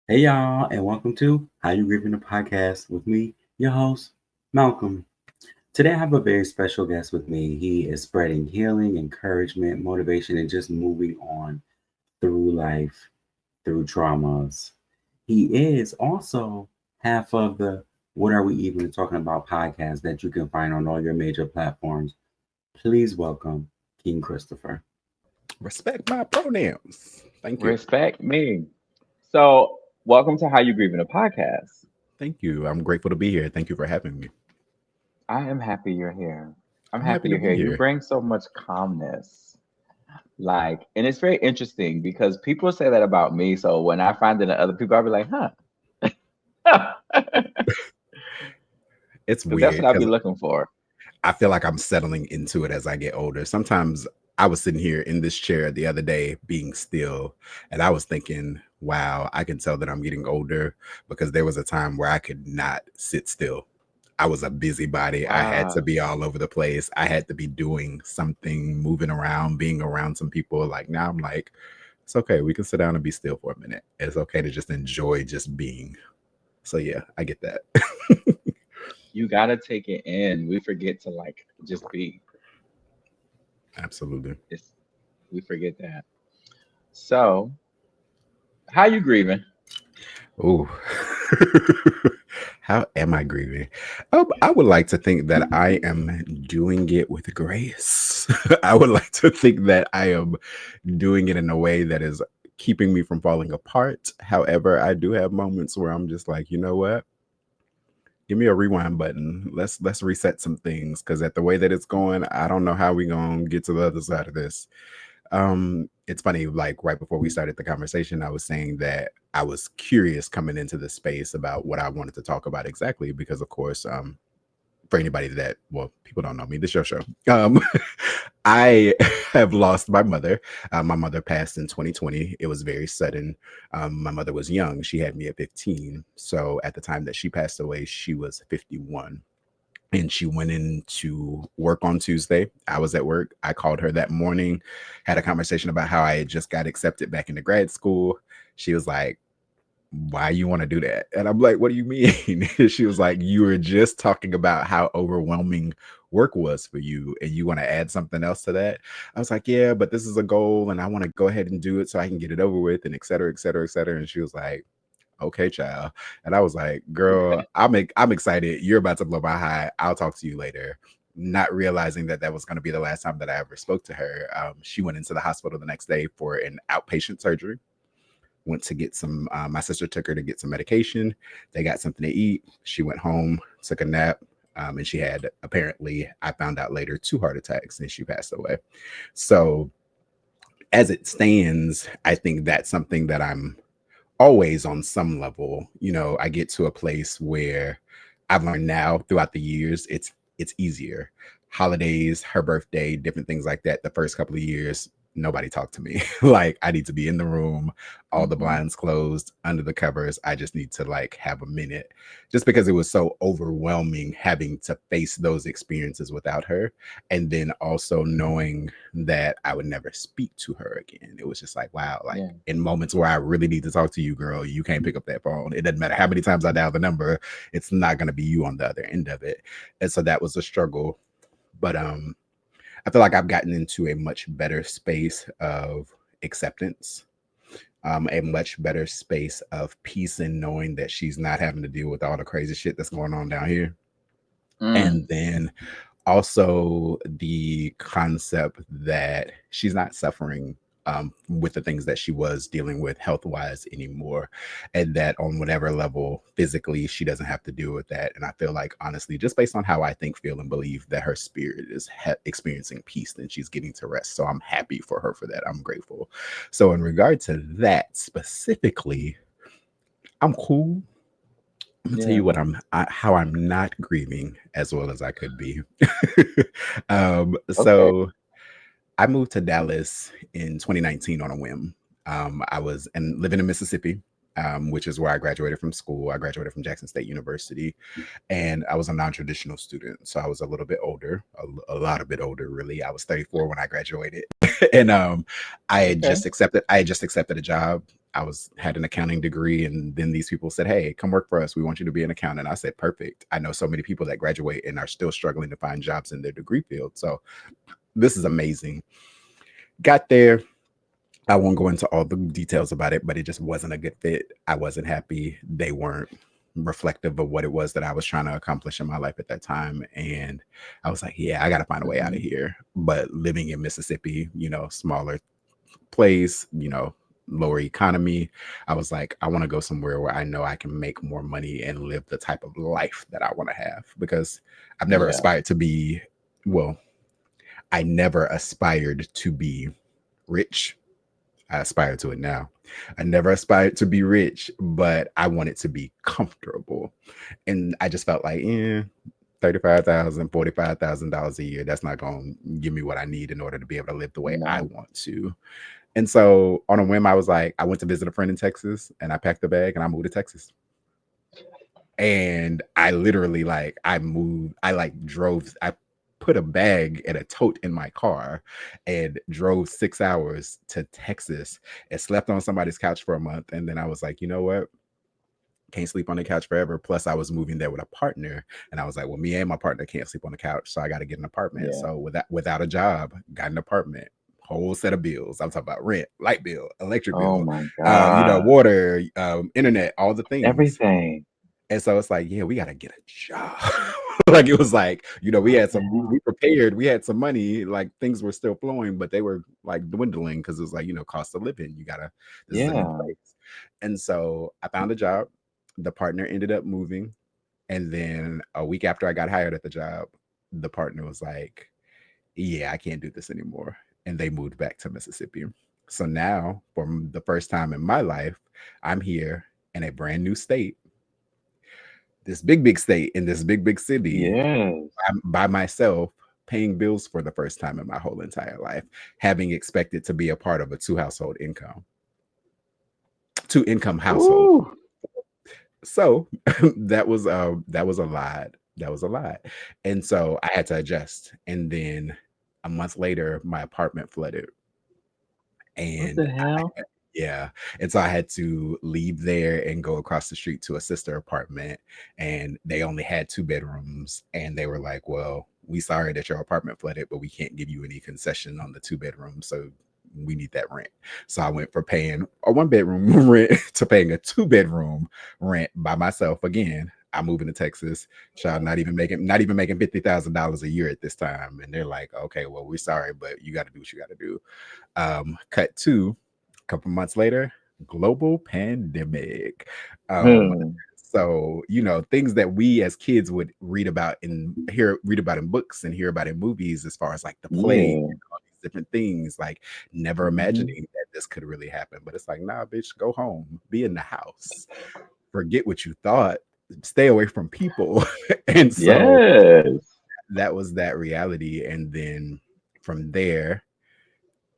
Hey y'all, and welcome to How You Grievin the podcast with me, your host, Malcolm. Today I have a very special guest with me. He is spreading healing, encouragement, motivation, and just moving on through life, through traumas. He is also half of the What Are We Even Talking About podcast that you can find on all your major platforms. Please welcome King Christopher. Respect my pronouns. Thank you. Respect me. So, welcome to How You Grievin a podcast. Thank you. I'm grateful to be here. Thank you for having me. I am happy you're here. I'm I'm happy happy to you're be here. You here. bring so much calmness. And it's very interesting because people say that about me. So when I find it in other people, I'll be like, huh. It's Because that's weird what I'll be because looking for. I feel like I'm settling into it as I get older. Sometimes I was sitting here in this chair the other day being still, and I was thinking, wow, I can tell that I'm getting older because there was a time where I could not sit still. I was a busybody. I had to Wow. be all over the place. I had to be doing something, moving around, being around some people. Like now I'm like, it's okay. We can sit down and be still for a minute. It's okay to just enjoy just being. So yeah, I get that. You got to take it in. We forget to just be. Absolutely. It's, we forget that. So, how you grieving? Oh, how am I grieving? I would like to think that I am doing it with grace. I would like to think that I am doing it in a way that is keeping me from falling apart. However, I do have moments where I'm just like, you know what? Give me a rewind button. Let's reset some things because at the way that it's going, I don't know how we gonna get to the other side of this. It's funny, like right before we started the conversation, I was saying that I was curious coming into the space about what I wanted to talk about exactly because of course, for anybody that well, people don't know me, this is your show. Um I have lost my mother. My mother passed in 2020. It was very sudden. My mother was young. She had me at 15. So at the time that she passed away, she was 51 and she went into work on Tuesday. I was at work. I called her that morning, had a conversation about how I had just got accepted back into grad school. She was like, why you want to do that? And I'm like, what do you mean? She was like, you were just talking about how overwhelming work was for you and you want to add something else to that. I was like, yeah, but this is a goal and I want to go ahead and do it so I can get it over with and et cetera, et cetera, et cetera. And she was like, okay, child. And I was like, girl, I'm excited. You're about to blow my high. I'll talk to you later. Not realizing that that was going to be the last time that I ever spoke to her. She went into the hospital the next day for an outpatient surgery. Went to get some. My sister took her to get some medication. They got something to eat. She went home, took a nap, and she had apparently, I found out later, 2 heart attacks, and she passed away. So as it stands, I think that's something that I'm always on some level. I get to a place where I've learned now throughout the years it's easier. Holidays, her birthday, different things like that. The first couple of years, nobody talked to me. Like I need to be in the room, all the Hmm. blinds closed, under the covers. I just need to like have a minute just because it was so overwhelming having to face those experiences without her. And then also knowing that I would never speak to her again. It was just like, wow, like Yeah. in moments where I really need to talk to you, girl, you can't pick up that phone. It doesn't matter how many times I dial the number, it's not going to be you on the other end of it. And so that was a struggle. But I feel like I've gotten into a much better space of acceptance, a much better space of peace and knowing that she's not having to deal with all the crazy shit that's going on down here. Mm. And then also the concept that she's not suffering with the things that she was dealing with health wise anymore. And that on whatever level physically, she doesn't have to deal with that. And I feel like, honestly, just based on how I think, feel, and believe that her spirit is experiencing peace and she's getting to rest. So I'm happy for her for that. I'm grateful. So, in regard to that specifically, I'm cool. I'm gonna tell Yeah. you what how I'm not grieving as well as I could be. Okay. So I moved to Dallas in 2019 on a whim. I was and living in Mississippi, which is where I graduated from school. I graduated from Jackson State University, and I was a non-traditional student, so I was a little bit older, a lot a bit older, really. I was 34 when I graduated, and I had Okay. just accepted. I had just accepted a job. I was had an accounting degree, and then these people said, "Hey, come work for us. We want you to be an accountant." I said, "Perfect." I know so many people that graduate and are still struggling to find jobs in their degree field. So this is amazing. Got there. I won't go into all the details about it, but it just wasn't a good fit. I wasn't happy. They weren't reflective of what it was that I was trying to accomplish in my life at that time. And I was like, yeah, I got to find a way out of Mhm. here. But living in Mississippi, smaller place, lower economy, I was like, I want to go somewhere where I know I can make more money and live the type of life that I want to have, because I've never Yeah. aspired to be, well, I never aspired to be rich. I aspire to it now. I never aspired to be rich, but I wanted to be comfortable. And I just felt like, 35,000, $45,000 a year, that's not going to give me what I need in order to be able to live the way I No. want to. And so on a whim, I was like, I went to visit a friend in Texas, and I packed a bag and I moved to Texas. And I literally, like, I moved, I like drove, I put a bag and a tote in my car and drove 6 hours to Texas and slept on somebody's couch for a month. And then I was like, you know what? Can't sleep on the couch forever. Plus, I was moving there with a partner, and I was like, well, me and my partner can't sleep on the couch, so I got to get an apartment. Yeah. So without a job, got an apartment. Whole set of bills. I'm talking about rent, light bill, electric Oh bill, my God. water, internet, all the things. Everything. And so it's like, yeah, we got to get a job. Like, it was like, we What had the some, hell? we prepared, we had some money, like things were still flowing, but they were like dwindling because it was like, cost of living. This is a new Yeah. place. And so I found a job. The partner ended up moving. And then a week after I got hired at the job, the partner was like, yeah, I can't do this anymore. And they moved back to Mississippi. So now, for the first time in my life, I'm here in a brand new state, this big state in this big city, Yes. by myself, paying bills for the first time in my whole entire life, having expected to be a part of a two income household. Ooh. So that was a lot. That was a lot. And so I had to adjust. And then a month later, my apartment flooded. What And the hell? yeah. And so I had to leave there and go across the street to a sister apartment. And they only had 2 bedrooms. And they were like, well, we sorry that your apartment flooded, but we can't give you any concession on the 2 bedroom. So we need that rent. So I went for paying a 1 bedroom rent to paying a 2 bedroom rent by myself again. I'm moving to Texas. Child, not even making $50,000 a year at this time. And they're like, okay, well, we're sorry, but you got to do what you got to do. Cut to a couple months later, global pandemic. Um, Hmm. so things that we as kids would read about in books and hear about in movies, as far as like the plague Yeah. and all these different things, like never Hmm. imagining that this could really happen. But it's like, nah, bitch, go home, be in the house, forget what you thought, stay away from people. And so Yes. that was that reality. And then from there,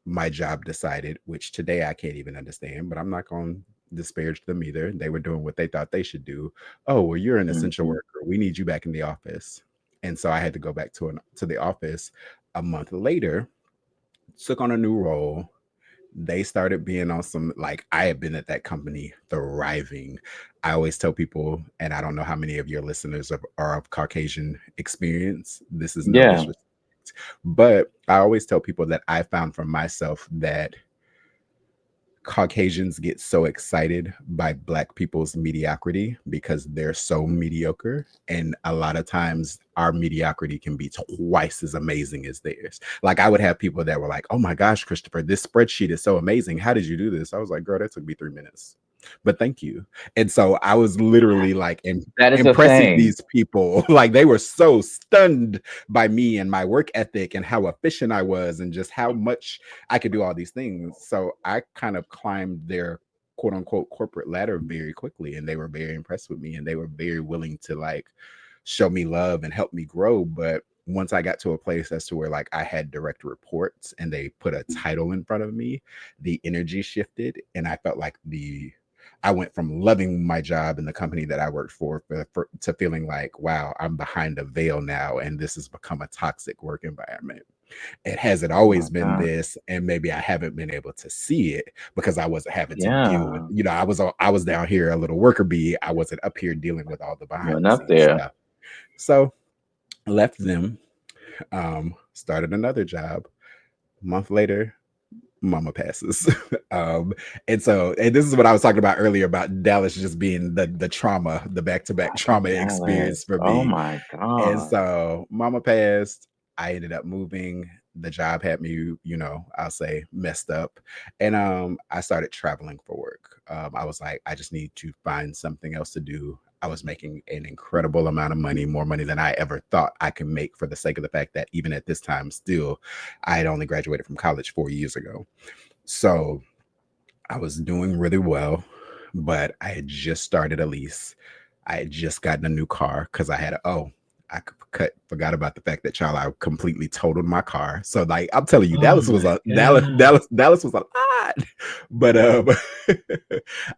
my job decided, which today I can't even understand, but I'm not going to disparage them either. They were doing what they thought they should do. Oh, well, you're an essential Hmm. worker. We need you back in the office. And so I had to go back to the office a month later, took on a new role. They started being on some, like, I had been at that company thriving. I always tell people, and I don't know how many of your listeners are of Caucasian experience. This is no Yeah. disrespect, but I always tell people that I found for myself that Caucasians get so excited by Black people's mediocrity because they're so mediocre. And a lot of times our mediocrity can be twice as amazing as theirs. Like, I would have people that were like, oh my gosh, Christopher, this spreadsheet is so amazing. How did you do this? I was like, girl, that took me 3 minutes. But thank you. And so I was literally like That is a impressing thing. these people. Like, they were so stunned by me and my work ethic and how efficient I was and just how much I could do all these things. So I kind of climbed their quote unquote corporate ladder very quickly, and they were very impressed with me, and they were very willing to like show me love and help me grow. But once I got to a place as to where like I had direct reports and they put a title in front of me, the energy shifted, and I felt like I went from loving my job in the company that I worked to feeling like, wow, I'm behind a veil now, and this has become a toxic work environment. And has it Oh my always been God. this? And maybe I haven't been able to see it because I wasn't having to deal with, Yeah. I was down here a little worker bee. I wasn't up here dealing with all the You behind went the up scenes there. stuff. So left them, started another job. A month later, mama passes. um, and this is what I was talking about earlier about Dallas just being the trauma, the back-to-back trauma experience Dallas. for Oh me. my And God. so mama passed. I ended up moving. The job had me, I'll say messed up. And I started traveling for work. I was like, I just need to find something else to do. I was making an incredible amount of money, more money than I ever thought I could make for the sake of the fact that even at this time, still, I had only graduated from college 4 years ago. So I was doing really well, but I had just started a lease. I had just gotten a new car because forgot about the fact that child I completely totaled my car. So like I'm telling you, Oh Dallas was my a God. Dallas was a lot. But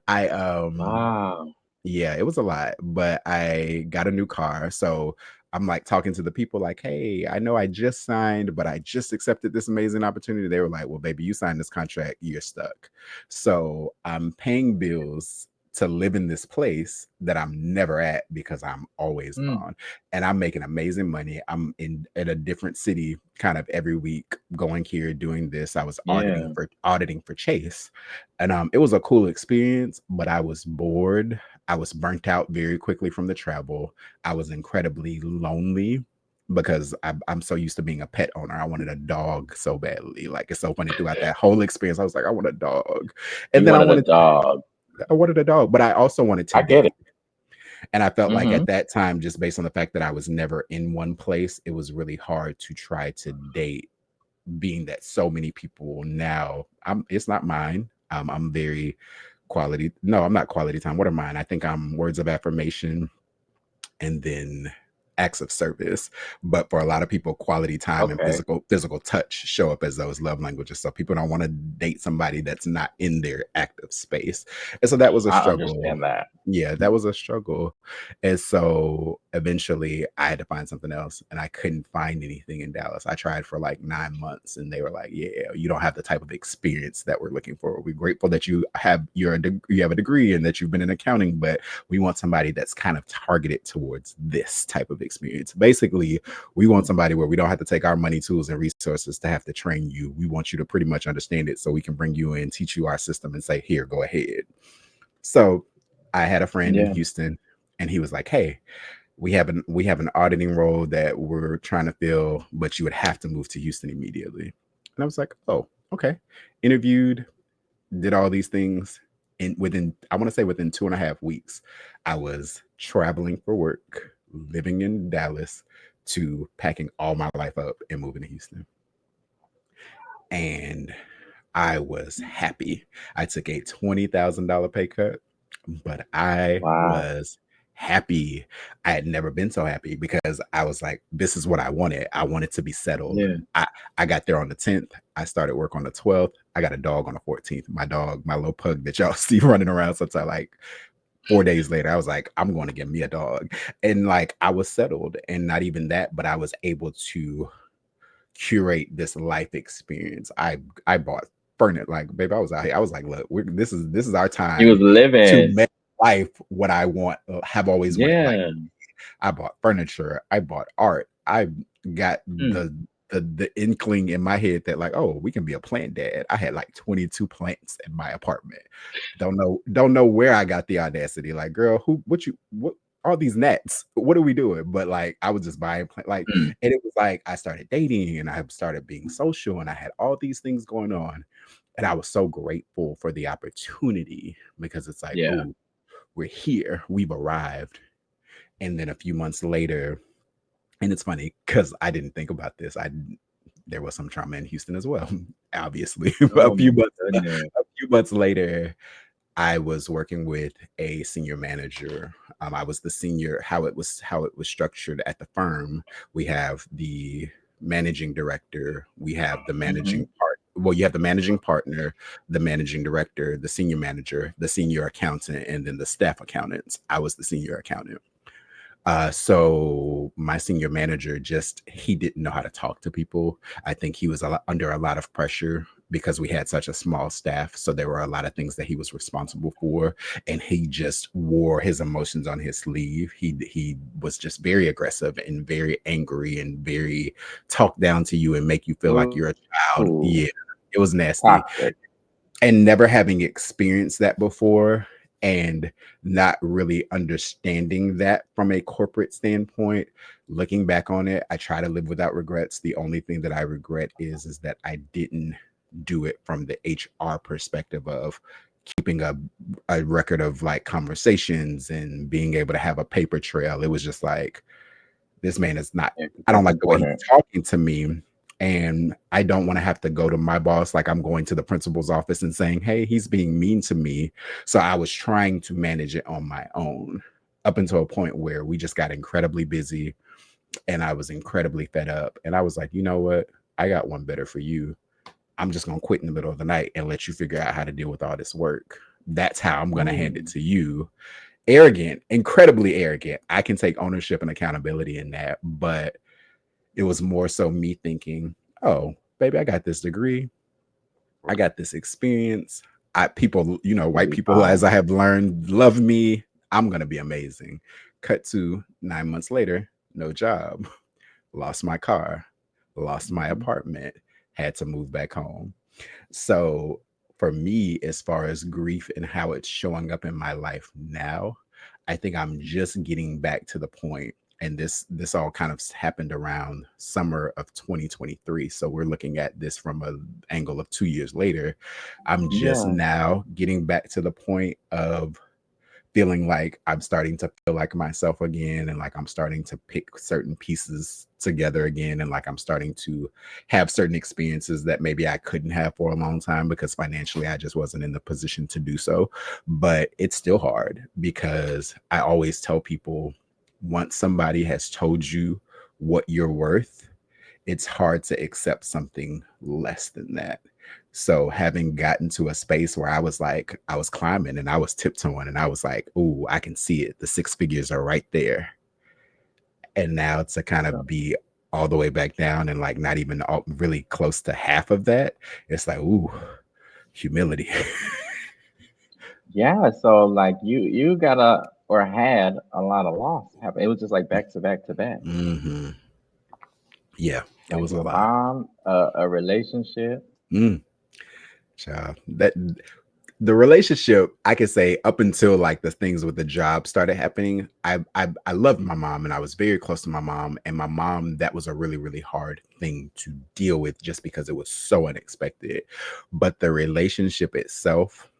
I Wow. yeah, it was a lot, but I got a new car. So I'm like talking to the people like, hey, I know I just signed, but I just accepted this amazing opportunity. They were like, well, baby, you signed this contract, you're stuck. So I'm paying bills to live in this place that I'm never at because I'm always Mm, gone. And I'm making amazing money. I'm in a different city kind of every week, going here, doing this. I was yeah. auditing for Chase. And it was a cool experience, but I was bored. I was burnt out very quickly from the travel. I was incredibly lonely because I'm so used to being a pet owner. I wanted a dog so badly. Like it's so funny throughout that whole experience. I was like, I want a dog, and You then wanted a dog. I wanted a dog, but I also wanted to I get it. date. And I felt like Mm-hmm. at that time, just based on the fact that I was never in one place, it was really hard to try to date. Being that so many people now, it's not mine. I'm very quality. No, I'm not quality time. What are mine? I think I'm words of affirmation and then acts of service. But for a lot of people, quality time and Okay. physical touch show up as those love languages. So people don't want to date somebody that's not in their active space. And so that was a I struggle. understand that. Yeah, that was a struggle. And so eventually I had to find something else and I couldn't find anything in Dallas. I tried for like 9 months and they were like, yeah, you don't have the type of experience that we're looking for. We're grateful that you have you have a degree and that you've been in accounting, but we want somebody that's kind of targeted towards this type of experience. Basically, we want somebody where we don't have to take our money, tools, and resources to have to train you. We want you to pretty much understand it so we can bring you in, teach you our system, and say, here, go ahead. So I had a friend in Yeah. Houston, and he was like, hey, we have an auditing role that we're trying to fill, but you would have to move to Houston immediately. And I was like, oh, okay. Interviewed, did all these things, and within I want to say within 2.5 weeks, I was traveling for work, living in Dallas, to packing all my life up and moving to Houston. And I was happy. I took a $20,000 pay cut, but I Wow. was happy. I had never been so happy because I was like, this is what I wanted. I wanted to be settled. Yeah. I got there on the 10th. I started work on the 12th. I got a dog on the 14th. My dog, my little pug that y'all see running around sometimes, like 4 days later, I was like, I'm going to get me a dog. And like, I was settled. And not even that, but I was able to curate this life experience. I bought furniture. Like, babe, I was out here. I was like, look, this is our You was time to living. make life what I want, have always wanted. Like, Yeah. I bought furniture. I bought art. I got Mm, the inkling in my head that like, oh, we can be a plant dad. I had like 22 plants in my apartment. Don't know where I got the audacity. Like, girl, what all these nets? What are we doing? But like, I was just buying like, mm. and it was like I started dating and I started being social and I had all these things going on. And I was so grateful for the opportunity because it's like, Yeah. oh, we're here, we've arrived. And then a few months later, and it's funny because I didn't think about this. There was some trauma in Houston as well, obviously. Oh my goodness. A few months later, I was working with a senior manager. I was the senior. How it was structured at the firm. We have the managing director. We have the Hmm. managing part. Well, you have the managing partner, the managing director, the senior manager, the senior accountant, and then the staff accountants. I was the senior accountant. So my senior manager he didn't know how to talk to people. I think he was under a lot of pressure because we had such a small staff. So there were a lot of things that he was responsible for, and he just wore his emotions on his sleeve. He was just very aggressive and very angry and very talk down to you and make you feel like you're a child. Ooh, Yeah, it was nasty. toxic. And never having experienced that before and not really understanding that from a corporate standpoint, looking back on it, I try to live without regrets. The only thing that I regret is that I didn't do it from the HR perspective of keeping a record of like conversations and being able to have a paper trail. It was just like, this man is not, I don't That's like the way he's important. talking to me. And I don't want to have to go to my boss like I'm going to the principal's office and saying, hey, he's being mean to me. So I was trying to manage it on my own up until a point where we just got incredibly busy and I was incredibly fed up. And I was like, you know what? I got one better for you. I'm just going to quit in the middle of the night and let you figure out how to deal with all this work. That's how I'm going to hand it Mm, to you. Arrogant, incredibly arrogant. I can take ownership and accountability in that, but it was more so me thinking, oh, baby, I got this degree. I got this experience. People, you'll white be people, as I fine. have learned, love me. I'm going to be amazing. Cut to 9 months later, no job, lost my car, lost my Mhm. apartment, had to move back home. So for me, as far as grief and how it's showing up in my life now, I think I'm just getting back to the point, and this all kind of happened around summer of 2023. So we're looking at this from an angle of 2 years later. I'm just Yeah. now getting back to the point of feeling like I'm starting to feel like myself again and like I'm starting to pick certain pieces together again and like I'm starting to have certain experiences that maybe I couldn't have for a long time because financially I just wasn't in the position to do so. But it's still hard because I always tell people once somebody has told you what you're worth, it's hard to accept something less than that. So having gotten to a space where I was like, I was climbing and I was tiptoeing and I was like, oh, I can see it. The six figures are right there. And now to kind So, of be all the way back down and like not even really close to half of that, it's like, ooh, humility. yeah. So like you got or had a lot of loss happen. It was just like back to back to back. Hmm. Yeah, it Like was a your lot. mom, a relationship. Mm, child. That the relationship, I could say up until like the things with the job started happening, I loved my mom and I was very close to my mom. And my mom, that was a really, really hard thing to deal with just because it was so unexpected. But the relationship itself,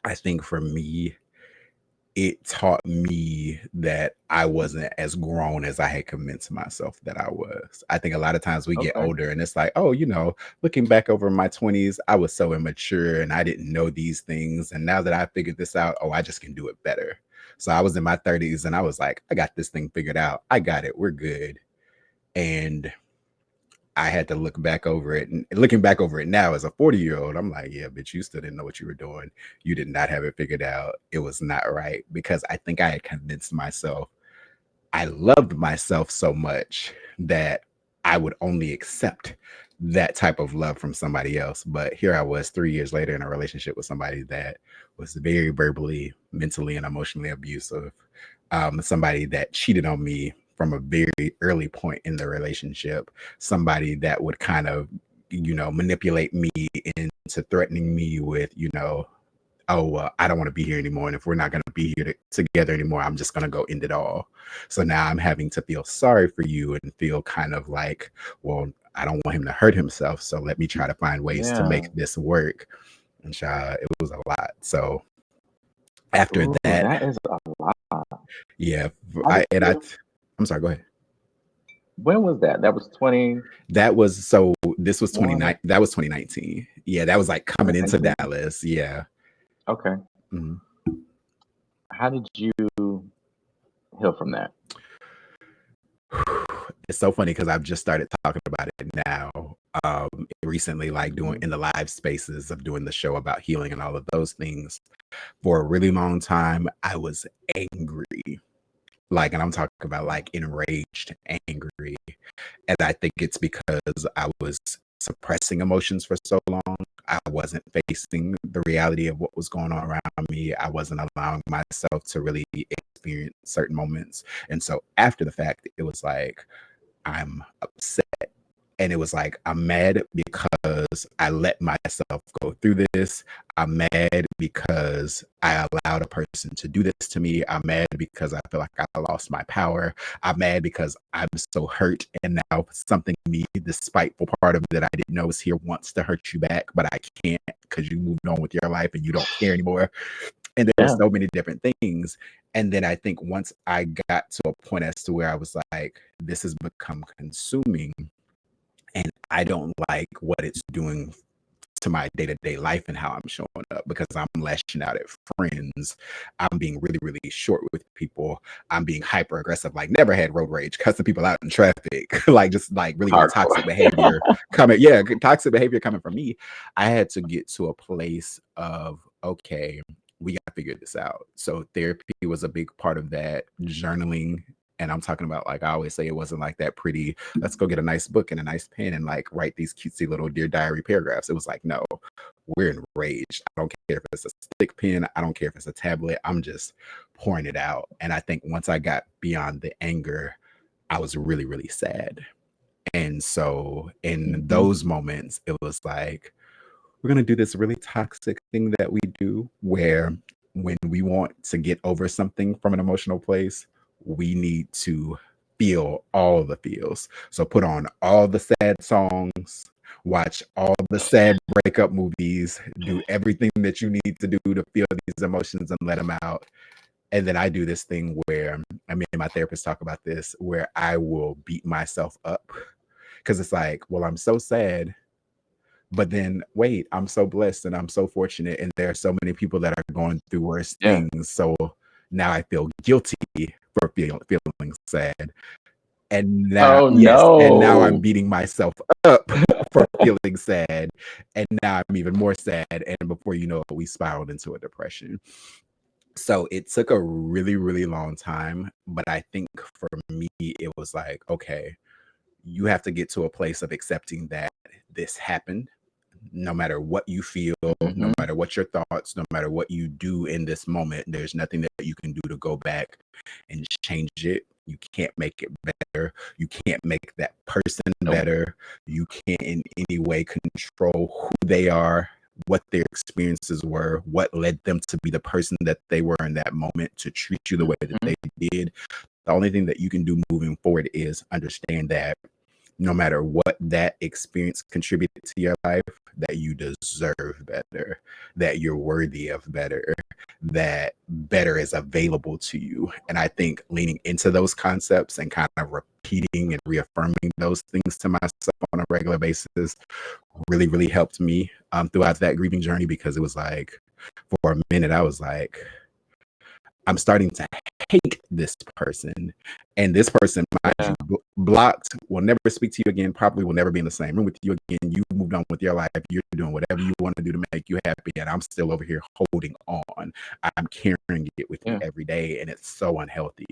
I think for me, it taught me that I wasn't as grown as I had convinced myself that I was. I think a lot of times we get Okay. older and it's like, oh, looking back over my 20s, I was so immature and I didn't know these things. And now that I figured this out, oh, I just can do it better. So I was in my 30s and I was like, I got this thing figured out. I got it. We're good. And I had to look back over it, and looking back over it now as a 40-year-old, I'm like, yeah, bitch, you still didn't know what you were doing. You did not have it figured out. It was not right because I think I had convinced myself I loved myself so much that I would only accept that type of love from somebody else. But here I was 3 years later in a relationship with somebody that was very verbally, mentally, and emotionally abusive. Somebody that cheated on me from a very early point in the relationship, somebody that would kind of, manipulate me into threatening me with, oh, I don't want to be here anymore. And if we're not going to be here together anymore, I'm just going to go end it all. So now I'm having to feel sorry for you and feel kind of like, well, I don't want him to hurt himself. So let me try to find ways to Yeah. make this work. And it was a lot. So after Ooh, that, that is a lot. yeah, How did you? I'm sorry, go ahead. When was that? That was That was so this was 21 29. That was 2019. Yeah, that was like coming into 2019. Dallas. Yeah. Okay. Mhm. How did you heal from that? It's so funny because I've just started talking about it now. Recently, like doing Mhm. in the live spaces of doing the show about healing and all of those things. For a really long time, I was angry Like, and I'm talking about like enraged, angry. And I think it's because I was suppressing emotions for so long. I wasn't facing the reality of what was going on around me. I wasn't allowing myself to really experience certain moments. And so after the fact, it was like, I'm upset. And it was like, I'm mad because I let myself go through this. I'm mad because I allowed a person to do this to me. I'm mad because I feel like I lost my power. I'm mad because I'm so hurt. And now something in me, the spiteful part of me that I didn't know was here, wants to hurt you back, but I can't because you moved on with your life and you don't care anymore. And there's Yeah. so many different things. And then I think once I got to a point as to where I was like, this has become consuming and I don't like what it's doing to my day-to-day life and how I'm showing up because I'm lashing out at friends. I'm being really, really short with people. I'm being hyper aggressive, like never had road rage, cussing people out in traffic, like just like really, really toxic Hardcore. behavior coming. Yeah, toxic behavior coming from me. I had to get to a place of, okay, we got to figure this out. So therapy was a big part of that, journaling. And I'm talking about, like I always say, it wasn't like that pretty, let's go get a nice book and a nice pen and like write these cutesy little Dear Diary paragraphs. It was like, no, we're enraged. I don't care if it's a stick pen. I don't care if it's a tablet. I'm just pouring it out. And I think once I got beyond the anger, I was really, really sad. And so in Mhm. those moments, it was like, we're going to do this really toxic thing that we do where when we want to get over something from an emotional place, we need to feel all the feels. So put on all the sad songs, watch all the sad breakup movies, do everything that you need to do to feel these emotions and let them out. And then I do this thing where I mean, my therapist talk about this, where I will beat myself up because it's like, well, I'm so sad, but then wait, I'm so blessed and I'm so fortunate, and there are so many people that are going through worse Yeah. things. So now I feel guilty for feeling sad. And now, Oh yes, and now I'm no. beating myself up for feeling sad. And now I'm even more sad. And before you know it, we spiraled into a depression. So it took a really, really long time. But I think for me, it was like, okay, you have to get to a place of accepting that this happened, no matter what you feel, no Hmm. matter what your thoughts, no matter what you do in this moment, there's nothing that you can do to go back and change it. You can't make it better. You can't make that person Nope. better. You can't in any way control who they are, what their experiences were, what led them to be the person that they were in that moment, to treat you the way that Mhm. they did. The only thing that you can do moving forward is understand that no matter what that experience contributed to your life, that you deserve better, that you're worthy of better, that better is available to you. And I think leaning into those concepts and kind of repeating and reaffirming those things to myself on a regular basis really, really helped me throughout that grieving journey, because it was like, for a minute, I was like, I'm starting to hate this person. And this person, mind you, Yeah. blocked, will never speak to you again, probably will never be in the same room with you again. You moved on with your life. You're doing whatever you want to do to make you happy. And I'm still over here holding on. I'm carrying it with me Yeah. every day. And it's so unhealthy.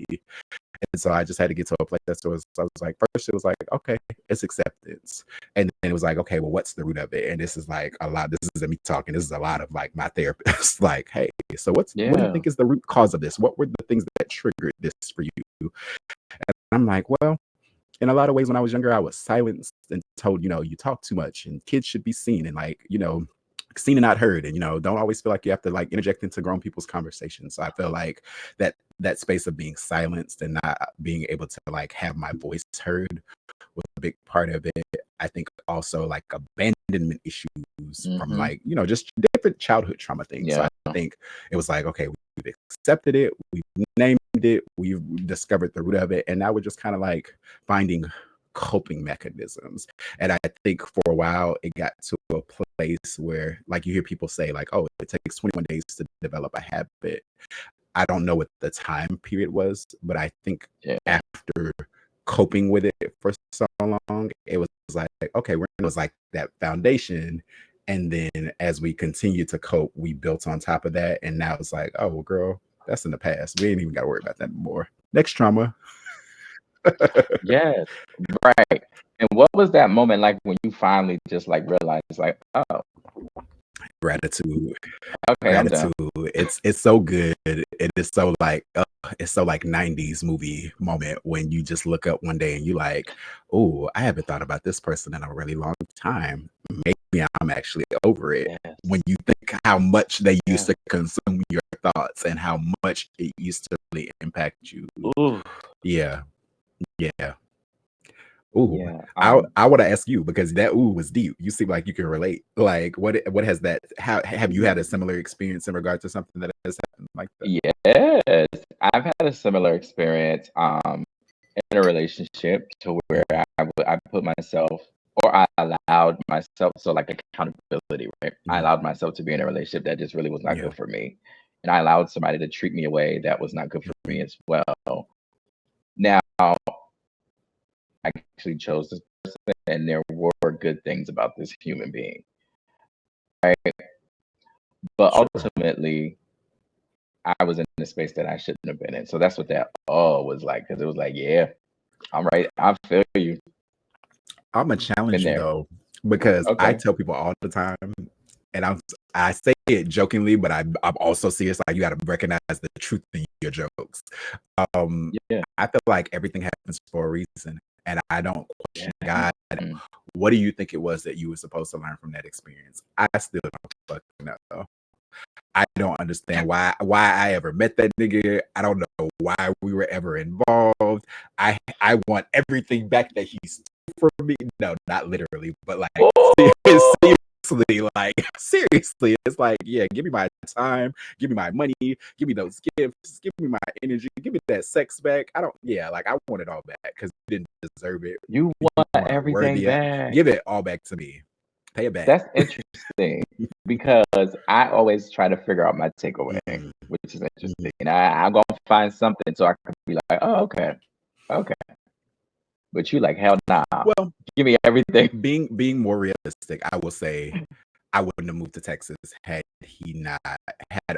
And so I just had to get to a place that was, I was like, first it was like, okay, it's acceptance. And then it was like, okay, well, what's the root of it? And this is like a lot, this isn't me talking, this is a lot of like my therapist, like, hey, so what do you Yeah. think is the root cause of this? What were the things that triggered this for you? And I'm like, well, in a lot of ways, when I was younger, I was silenced and told, you talk too much and kids should be seen and like, seen and not heard. And, don't always feel like you have to like interject into grown people's conversations. So I feel like that space of being silenced and not being able to like have my voice heard was a big part of it. I think also like abandonment issues from Hmm. like, just different childhood trauma things. So Yeah. I think it was like, okay, we've accepted it, we've named it, we've discovered the root of it, and now we're just kind of like finding coping mechanisms. And I think for a while it got to a place where like you hear people say like, oh, it takes 21 days to develop a habit. I don't know what the time period was, but I think Yeah. after coping with it for so long, it was like, okay, it was like that foundation. And then as we continue to cope, we built on top of that. And now it's like, oh, well, girl, that's in the past. We ain't even got to worry about that anymore. Next trauma. Yes, right. And what was that moment like when you finally just like realized, like, oh, Gratitude. okay, I'm done. It's so good. It is so like it's so like 90s movie moment when you just look up one day and you like, oh, I haven't thought about this person in a really long time. Maybe I'm actually over it. When Yes, you think how much they used yes. to consume your thoughts and how much it used to really impact you. Ooh, Yeah. Yeah. Ooh, yeah. I want to ask you because that ooh was deep. You seem like you can relate. Like, what has that? How have you had a similar experience in regard to something that has happened like that? Yes, I've had a similar experience in a relationship to where I put myself or I allowed myself, so like accountability, right? I Mm, allowed myself to be in a relationship that just really was not yeah, good for me. And I allowed somebody to treat me a way that was not good for me mhm, as well. Now, I actually chose this person and there were good things about this human being, right? But sure. ultimately, I was in a space that I shouldn't have been in. So that's what that was like, because it was like, yeah, I'm right. I feel you I'm gonna in challenge you there. though because I Okay. tell people all the time, and I say it jokingly, but I'm also serious. Like you got to recognize the truth in your jokes. Um, Yeah. I feel like everything happens for a reason, and I don't Yeah. question God. Mm. What do you think it was that you were supposed to learn from that experience? I still don't fucking know. I don't understand why I ever met that nigga. I don't know why we were ever involved. I want everything back that he stole from me. No, not literally, but like Oh, seriously, like seriously. It's like, yeah, give me my time, give me my money, give me those gifts, give me my energy, give me that sex back. I don't, yeah, like I want it all back because you didn't deserve it. you You want weren't everything worthy. back. Give it all back to me. Pay it back. That's interesting because I always try to figure out my takeaway, Mhm, which is mhm. interesting. And I'm gonna find something so I can be like, oh, okay, okay. But you like, hell nah. Well, Give me everything. being more realistic, I will say I wouldn't have moved to Texas had he not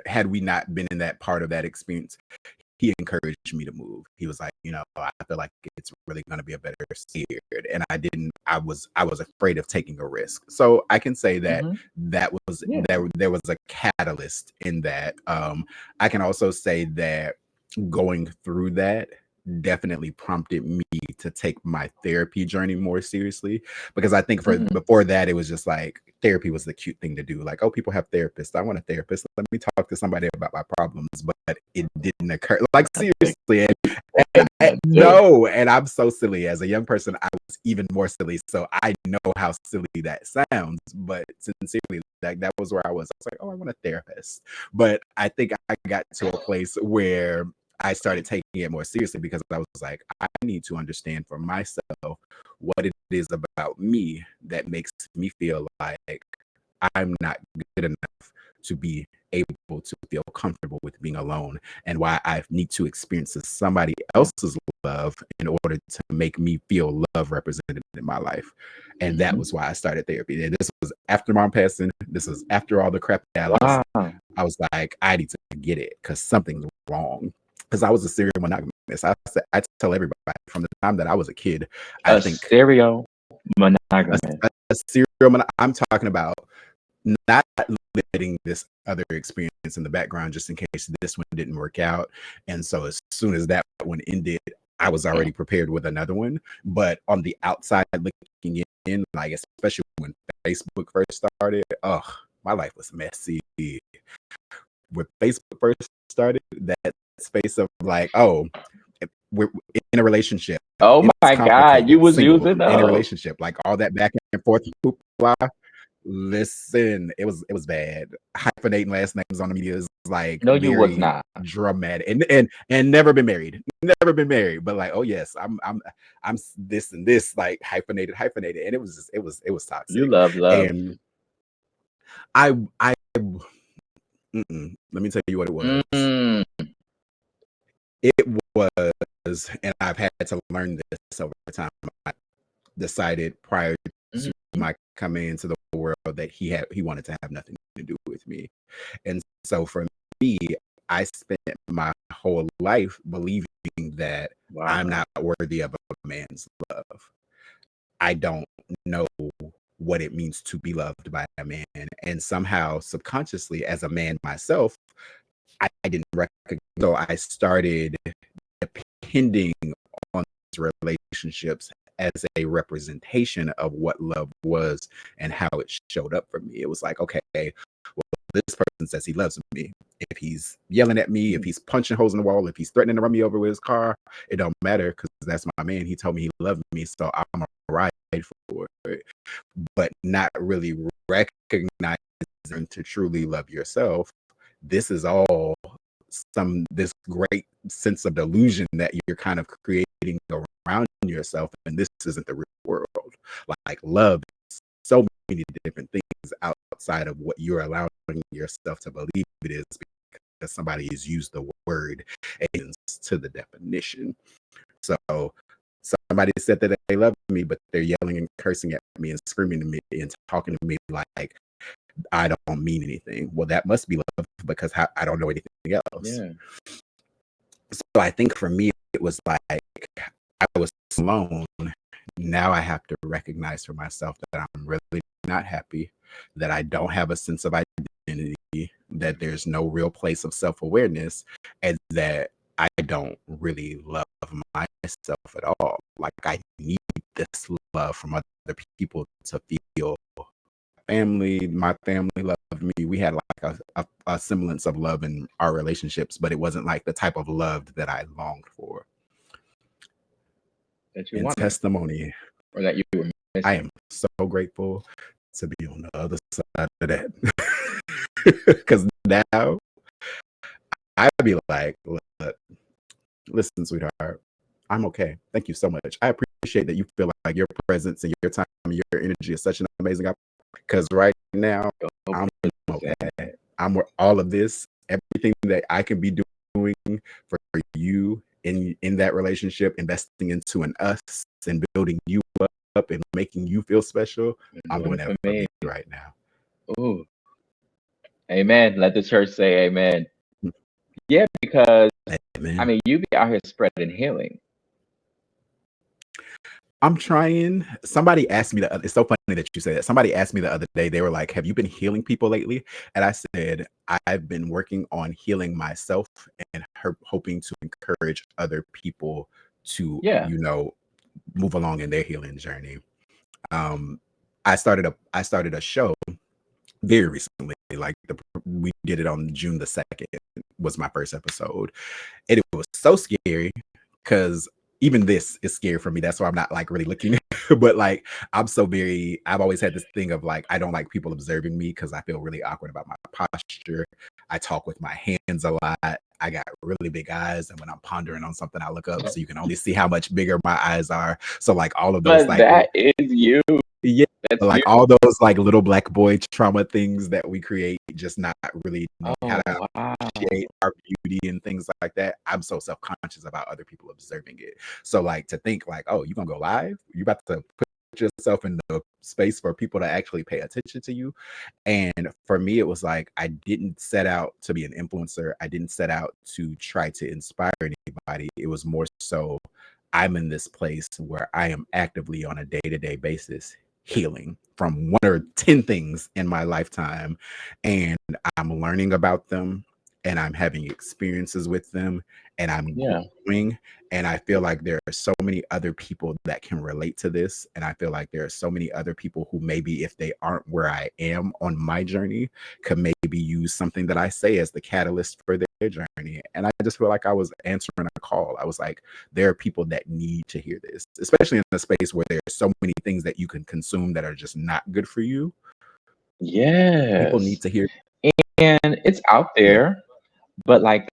had we not been in that part of that experience. He encouraged me to move. He was like, I feel like it's really going to be a better steer, and I was afraid of taking a risk. So I can say that Hmm. that was Yeah. there was a catalyst in that. I can also say that going through that definitely prompted me to take my therapy journey more seriously because I think for Mm. before that it was just like therapy was the cute thing to do, like, oh, people have therapists, I want a therapist, let me talk to somebody about my problems, but it didn't occur, like, seriously. No, and I'm so silly as a young person, I was even more silly, so I know how silly that sounds, but sincerely, that was where I was like, oh, I want a therapist. But I think I got to a place where I started taking it more seriously because I was like, I need to understand for myself what it is about me that makes me feel like I'm not good enough to be able to feel comfortable with being alone, and why I need to experience somebody else's love in order to make me feel love represented in my life. And that Hmm. was why I started therapy. And this was after mom passing. This was after all the crap that I lost. Wow. I was like, I need to get it because something's wrong. Because I was a serial monogamist. I tell everybody from the time that I was a kid, I A think serial a, monogamous. a serial I'm talking about not letting this other experience in the background just in case this one didn't work out. And so as soon as that one ended, I was already prepared with another one. But on the outside looking in, like especially when Facebook first started, oh, my life was messy. When Facebook first started, that space of like, oh, we're in a relationship. Oh It's my God, complicated. you Single was in in a those. relationship, like all that back and forth. Blah. Listen, it was bad. Hyphenating last names on the media is like No, you was very not. dramatic, and never been married. Never been married, but like, oh yes, I'm this and this, like hyphenated, and it was just it was You toxic. love love. And I let me tell you what it was. Mm. It was, and I've had to learn this over time. I decided prior to Mhm. my coming into the world that he wanted to have nothing to do with me. And so for me, I spent my whole life believing that I'm Wow. not worthy of a man's love. I don't know what it means to be loved by a man. And somehow, subconsciously, as a man myself, I didn't recognize. So I started depending on these relationships as a representation of what love was and how it showed up for me. It was like, okay, well, this person says he loves me. If he's yelling at me, if he's punching holes in the wall, if he's threatening to run me over with his car, it don't matter because that's my man. He told me he loved me, so I'm a ride for it. But not really recognizing to truly love yourself. This is all this great sense of delusion that you're kind of creating around yourself, and this isn't the real world. Like love is so many different things outside of what you're allowing yourself to believe it is, because somebody has used the word to the definition. So somebody said that they love me, but they're yelling and cursing at me and screaming at me and talking to me like I don't mean anything. Well, that must be love because I don't know anything else. Yeah. So I think for me, it was like I was alone. Now I have to recognize for myself that I'm really not happy, that I don't have a sense of identity, that there's no real place of self-awareness, and that I don't really love myself at all. Like I need this love from other people to feel my family loved me. We had like a semblance of love in our relationships, but it wasn't like the type of love that I longed for. That you In wanted, testimony, or that you were I missing. am so grateful to be on the other side of that. Because now I'd be like, look, listen, sweetheart, I'm okay. Thank you so much. I appreciate that you feel like your presence and your time and your energy is such an amazing opportunity. Because right now, Go I'm present. okay. I'm with all of this, everything that I can be doing for you in that relationship, investing into an us and building you up and making you feel special. You're I'm doing doing it that for for me me. right now. Ooh, amen. Let the church say amen. Yeah, because I Amen. mean, you be out here spreading healing. I'm trying. Somebody asked me it's so funny that you say that. Somebody asked me the other day, they were like, have you been healing people lately? And I said, I've been working on healing myself and hoping to encourage other people to, Yeah. move along in their healing journey. Um, I started a show very recently. Like we did it on June the 2nd was my first episode. And it was so scary because even this is scary for me. That's why I'm not like really looking. But like I've always had this thing of like I don't like people observing me because I feel really awkward about my posture. I talk with my hands a lot. I got really big eyes, and when I'm pondering on something, I look up so you can only see how much bigger my eyes are. So like all of those But like that is you. yeah, That's you. like all those like little black boy trauma things that we create, just not really knowing how Oh, to wow. appreciate our beauty and things like that. I'm so self-conscious about other people observing it. So like to think like, oh, you gonna go live? You about to put yourself in the space for people to actually pay attention to you. And for me, it was like I didn't set out to be an influencer. I didn't set out to try to inspire anybody. It was more so I'm in this place where I am actively on a day-to-day basis healing from one or 10 things in my lifetime. And I'm learning about them and I'm having experiences with them and I'm Yeah. growing. And I feel like there are so many other people that can relate to this. And I feel like there are so many other people who maybe if they aren't where I am on my journey, could maybe use something that I say as the catalyst for their journey. And I just feel like I was answering a call. I was like, there are people that need to hear this, especially in a space where there's so many things that you can consume that are just not good for you. People need Yes. to hear. And it's out Yeah. there, but like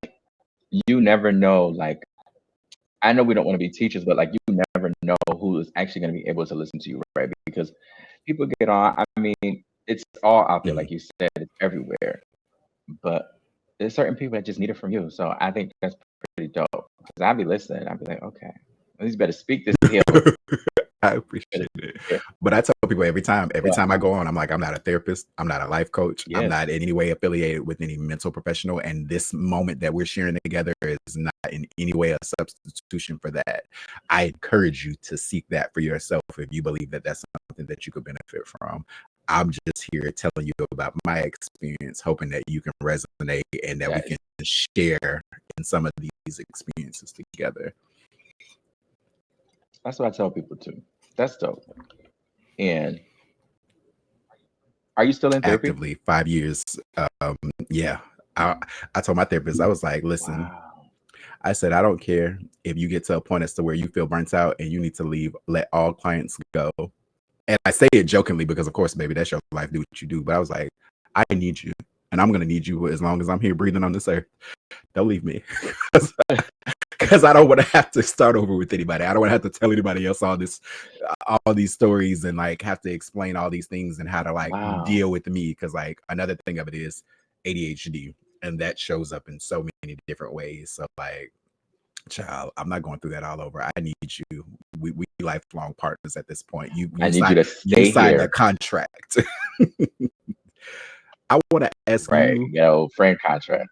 you never know. Like I know we don't want to be teachers, but like you never know who is actually going to be able to listen to you, right? Because people get on. I mean, it's all out there, Mhm. like you said, it's everywhere. But there's certain people that just need it from you. So I think that's pretty dope. Because I'd be listening. I'd be like, okay, at least better speak this healing. I appreciate it. But I tell people every time I go on, I'm like, I'm not a therapist. I'm not a life coach. I'm not in any way affiliated with any mental professional. And this moment that we're sharing together is not in any way a substitution for that. I encourage you to seek that for yourself if you believe that that's something that you could benefit from. I'm just here telling you about my experience, hoping that you can resonate and that we can share in some of these experiences together. That's what I tell people too. That's dope. And are you still in therapy? Actively 5 years. Yeah. I told my therapist, I was like, listen, Wow. I said, I don't care if you get to a point as to where you feel burnt out and you need to leave, let all clients go. And I say it jokingly because, of course, baby, that's your life. Do what you do. But I was like, I need you. And I'm going to need you as long as I'm here breathing on this earth. Don't leave me. Because I don't want to have to start over with anybody. I don't want to have to tell anybody else all these stories and like have to explain all these things and how to like deal with me. Because like another thing of it is ADHD, and that shows up in so many different ways. So like, child, I'm not going through that all over. I need you. We lifelong partners at this point. I need you to stay signed here. a contract. I want to ask you, friend contract.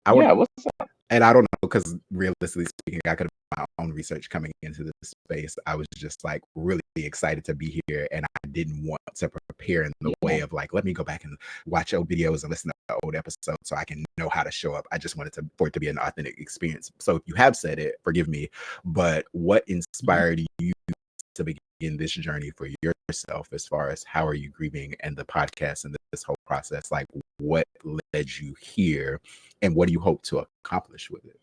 What's up? And I don't know, because realistically speaking, I could have my own research coming into this space. I was just like really excited to be here, and I didn't want to prepare in the way of like, let me go back and watch old videos and listen to old episodes so I can know how to show up. I just wanted for it to be an authentic experience. So if you have said it, forgive me, but what inspired you to begin this journey for yourself as far as how are you grieving and the podcast and this whole process? Like, what led you here and what do you hope to accomplish with it?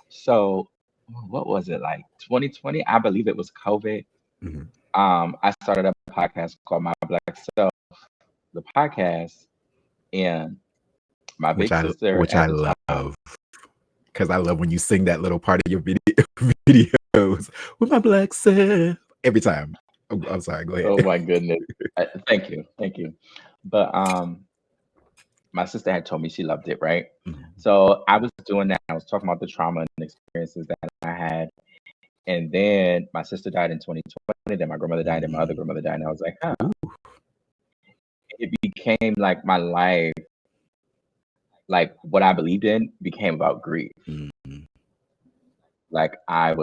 So what was it, like 2020? I believe it was COVID. Mm-hmm. I started a podcast called My Black Self, the podcast, and my big sister, which I love, because I love when you sing that little part of your videos with my black self every time. I'm sorry, go ahead. Oh my goodness. Thank you. But my sister had told me she loved it, right? Mm-hmm. So I was doing that. I was talking about the trauma and experiences that I had. And then my sister died in 2020. Then my grandmother died, and my other grandmother died. And I was like, It became like my life, like what I believed in became about grief. Mm-hmm. Like I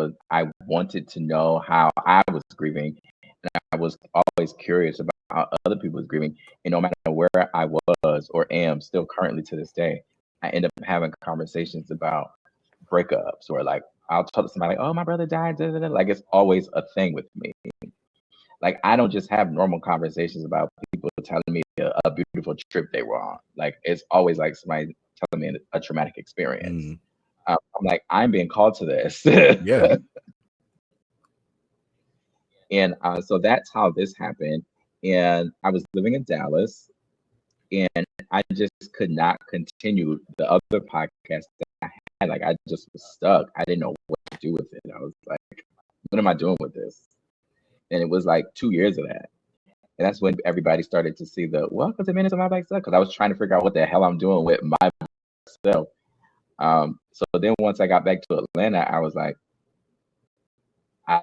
wanted to know how I was grieving. And I was always curious about how other people was grieving. And no matter where I was or am still currently to this day, I end up having conversations about breakups, or like I'll talk to somebody like, oh, my brother died. Da, da, da. Like it's always a thing with me. Like I don't just have normal conversations about people telling me a beautiful trip they were on. Like it's always like somebody telling me a traumatic experience. Mm. I'm like, I'm being called to this. Yeah. And so that's how this happened. And I was living in Dallas, and I just could not continue the other podcast that I had. Like I just was stuck. I didn't know what to do with it. I was like, what am I doing with this? And it was like 2 years of that. And that's when everybody started to see the welcome to Minutes of My Black Self, because I was trying to figure out what the hell I'm doing with my self. So then once I got back to Atlanta, I was like, I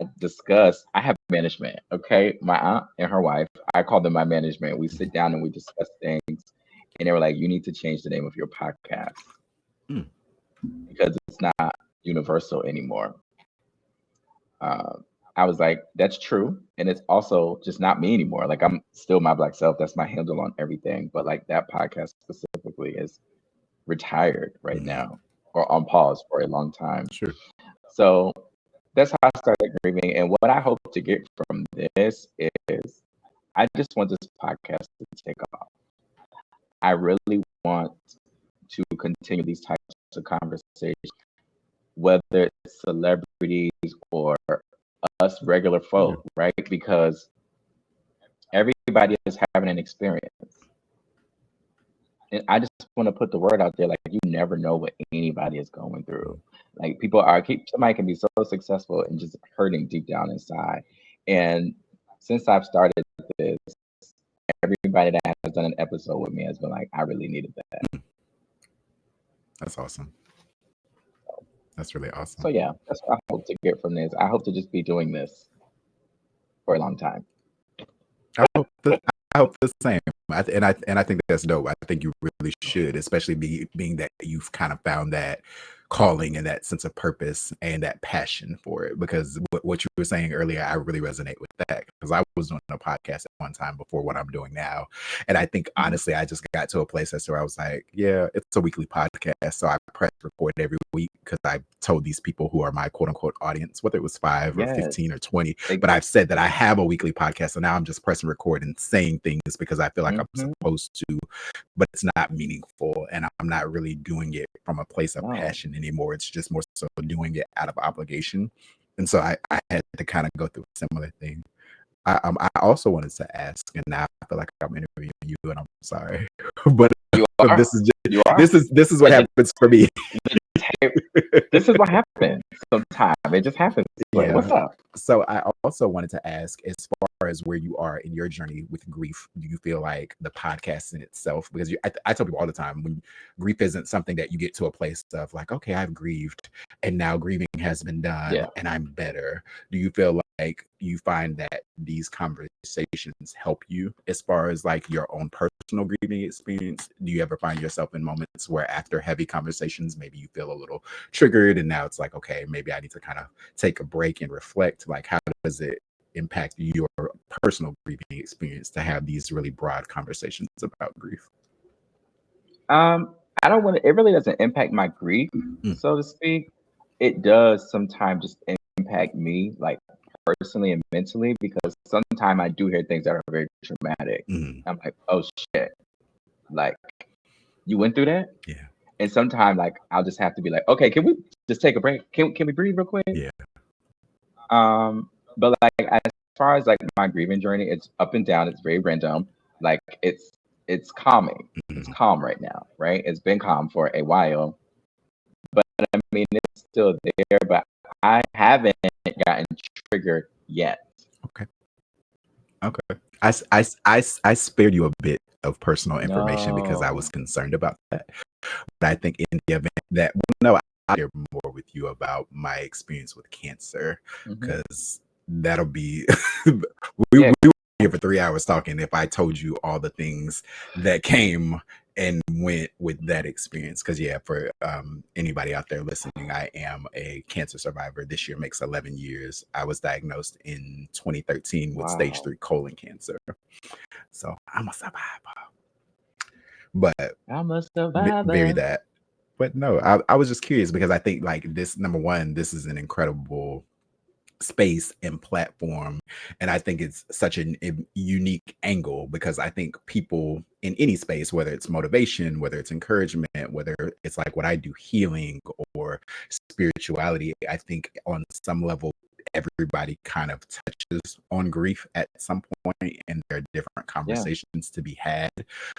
have management, okay? My aunt and her wife, I call them my management. We sit down and we discuss things. And they were like, you need to change the name of your podcast because it's not universal anymore. I was like, that's true. And it's also just not me anymore. Like I'm still my black self. That's my handle on everything. But like that podcast specifically is retired right now, or on pause for a long time. Sure. So that's how I started grieving. And what I hope to get from this is I just want this podcast to take off. I really want to continue these types of conversations, whether it's celebrities or us regular folk, right? Because everybody is having an experience. And I just want to put the word out there, like you never know what anybody is going through. Like somebody can be so successful and just hurting deep down inside. And since I've started this, everybody that has done an episode with me has been like, I really needed that. That's awesome. That's really awesome. So yeah, that's what I hope to get from this. I hope to just be doing this for a long time. I hope the same. I think that's dope. I think you really should, especially being that you've kind of found that calling and that sense of purpose and that passion for it. Because what you were saying earlier, I really resonate with that, because I was doing a podcast at one time before what I'm doing now, and I think honestly, I just got to a place as to where I was like, yeah, it's a weekly podcast, so I press record every week because I told these people who are my quote unquote audience, whether it was 5 or 15 or 20, but I've said that I have a weekly podcast, and now I'm just pressing record and saying things because I feel like I'm supposed to, but it's not meaningful, and I'm not really doing it from a place of passion anymore. It's just more so doing it out of obligation. And so I had to kind of go through a similar thing. I also wanted to ask, and now I feel like I'm interviewing you, and I'm sorry, but this is what happens for me. This is what happens sometimes. It just happens. Like, what's up? So I also wanted to ask, as far as where you are in your journey with grief, do you feel like the podcast in itself, because I tell people all the time, when grief isn't something that you get to a place of like, okay, I've grieved and now grieving has been done and I'm better. Do you feel like you find that these conversations help you as far as like your own personal grieving experience? Do you ever find yourself in moments where after heavy conversations, maybe you feel a little triggered and now it's like, okay, maybe I need to kind of take a break and reflect? Like, how does it impact your personal grieving experience to have these really broad conversations about grief? I don't want to, it really doesn't impact my grief, so to speak. It does sometimes just impact me, like personally and mentally, because sometimes I do hear things that are very traumatic. I'm like, oh shit, like you went through that? Yeah. And sometimes like I'll just have to be like, okay, can we just take a break? Can we breathe real quick? Yeah. But like as far as like my grieving journey, it's up and down, it's very random. Like it's calming. It's calm right now, right? It's been calm for a while. But I mean it's still there, but I haven't gotten triggered yet. Okay. I spared you a bit of personal information because I was concerned about that. But I think in the event that, I'll share more with you about my experience with cancer, because that'll be we were here for 3 hours talking if I told you all the things that came and went with that experience. Because for anybody out there listening, I am a cancer survivor. This year makes 11 years. I was diagnosed in 2013 with stage 3 colon cancer. So I'm a survivor. But I'm a survivor. Bury that. But no, I was just curious because I think like this, number one, this is an incredible space and platform, and I think it's such a unique angle, because I think people in any space, whether it's motivation, whether it's encouragement, whether it's like what I do, healing or spirituality, I think on some level everybody kind of touches on grief at some point, and there are different conversations to be had.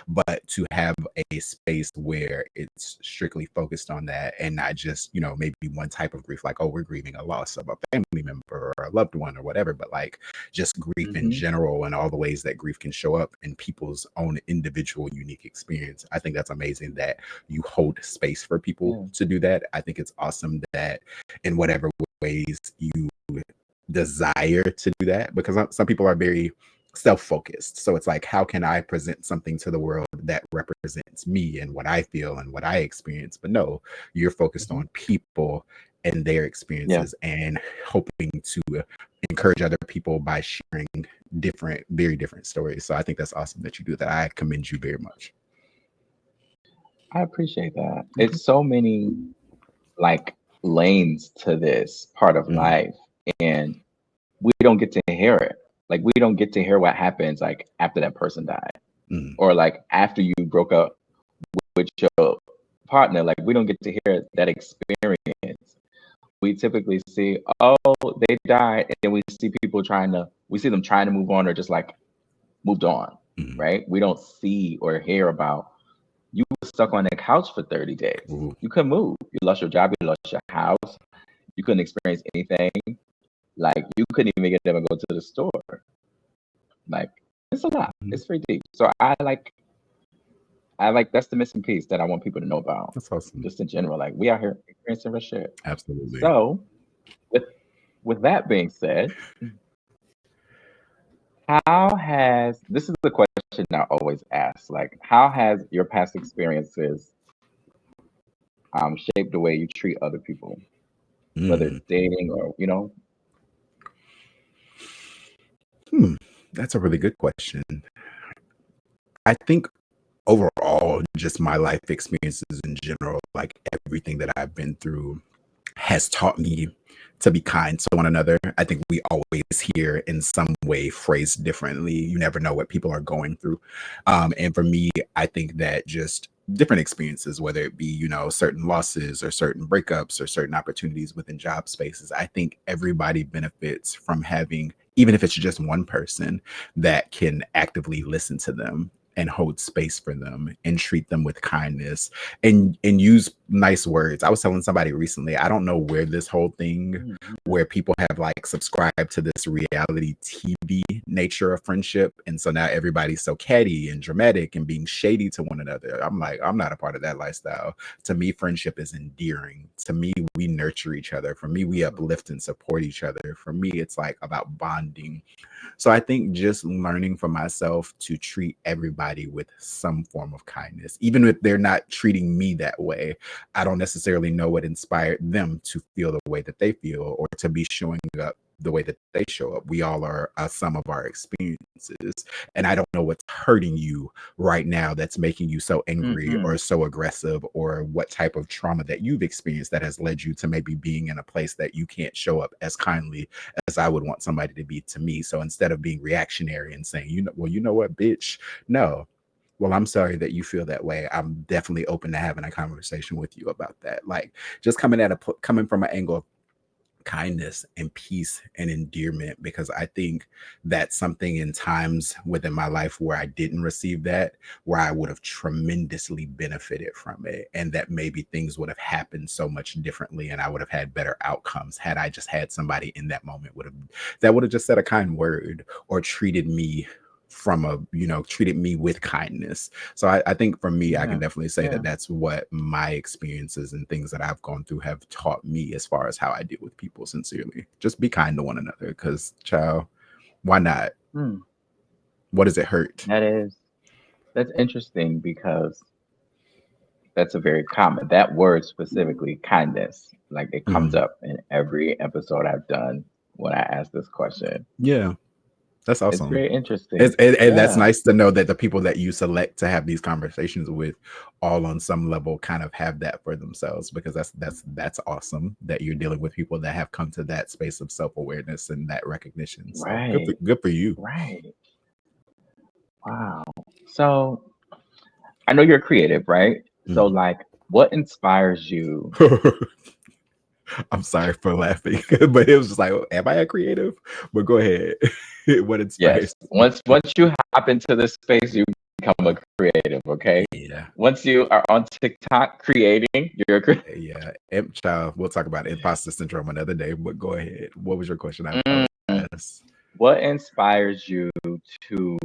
But to have a space where it's strictly focused on that and not just, maybe one type of grief, like, oh, we're grieving a loss of a family member or a loved one or whatever, but like just grief in general and all the ways that grief can show up in people's own individual unique experience. I think that's amazing that you hold space for people to do that. I think it's awesome that in whatever ways you desire to do that, because some people are very self-focused. So it's like, how can I present something to the world that represents me and what I feel and what I experience? But no, you're focused on people and their experiences and hoping to encourage other people by sharing very different stories. So I think that's awesome that you do that. I commend you very much. I appreciate that. It's so many like lanes to this part of life, and we don't get to hear it. Like we don't get to hear what happens like after that person died, or like after you broke up with your partner. Like we don't get to hear that experience. We typically see, oh, they died, and then we see them trying to move on, or just like moved on, right? We don't see or hear about, you were stuck on the couch for 30 days. You couldn't move. You lost your job. You lost your house. You couldn't experience anything. Like you couldn't even get them to go to the store. Like it's a lot. It's pretty deep. So I like that's the missing piece that I want people to know about. That's awesome. Just in general, like we out here experiencing real shit. Absolutely. So with that being said, How has this is the question I always ask, like, how has your past experiences shaped the way you treat other people, whether Mm. it's dating or, Hmm. That's a really good question. I think overall, just my life experiences in general, like everything that I've been through, has taught me to be kind to one another. I think we always hear in some way phrased differently. You never know what people are going through. And for me, I think that just different experiences, whether it be, certain losses or certain breakups or certain opportunities within job spaces, I think everybody benefits from having, even if it's just one person that can actively listen to them and hold space for them and treat them with kindness and use nice words. I was telling somebody recently, I don't know where this whole thing Mhm. where people have like subscribed to this reality TV nature of friendship. And so now everybody's so catty and dramatic and being shady to one another. I'm like, I'm not a part of that lifestyle. To me, friendship is endearing. To me, we nurture each other. For me, we uplift and support each other. For me, it's like about bonding. So I think just learning for myself to treat everybody with some form of kindness, even if they're not treating me that way. I don't necessarily know what inspired them to feel the way that they feel or to be showing up the way that they show up. We all are a sum of our experiences. And I don't know what's hurting you right now that's making you so angry Mhm. or so aggressive, or what type of trauma that you've experienced that has led you to maybe being in a place that you can't show up as kindly as I would want somebody to be to me. So instead of being reactionary and saying, well, you know what, bitch, no. Well, I'm sorry that you feel that way. I'm definitely open to having a conversation with you about that. Like just coming from an angle of kindness and peace and endearment, because I think that's something in times within my life where I didn't receive that, where I would have tremendously benefited from it, and that maybe things would have happened so much differently and I would have had better outcomes had I just had somebody in that moment that would have just said a kind word or treated me with kindness. So I think for me, I can Yeah. definitely say that Yeah. that's what my experiences and things that I've gone through have taught me as far as how I deal with people sincerely. Just be kind to one another, because, child, why not? Hmm. What does it hurt? That's interesting because that's a very common that word specifically, kindness. Like it comes Mhm. up in every episode I've done when I ask this question. Yeah, that's It's awesome. very It's, interesting. and that's Yeah. nice to know that the people that you select to have these conversations with, all on some level, kind of have that for themselves, because that's awesome that you're dealing with people that have come to that space of self-awareness and that recognition. So Right. good for you. Right. Wow. So I know you're creative, right? So Mhm. like what inspires you? I'm sorry for laughing, but it was just like, am I a creative? But go ahead. What Yes. inspires Once you hop into this space, you become a creative, okay? you? Yeah. Once you are on TikTok creating, you're a creative. Yeah. Child, we'll talk about imposter syndrome another day, but go ahead. What was your question? I Mm. apologize. What inspires you to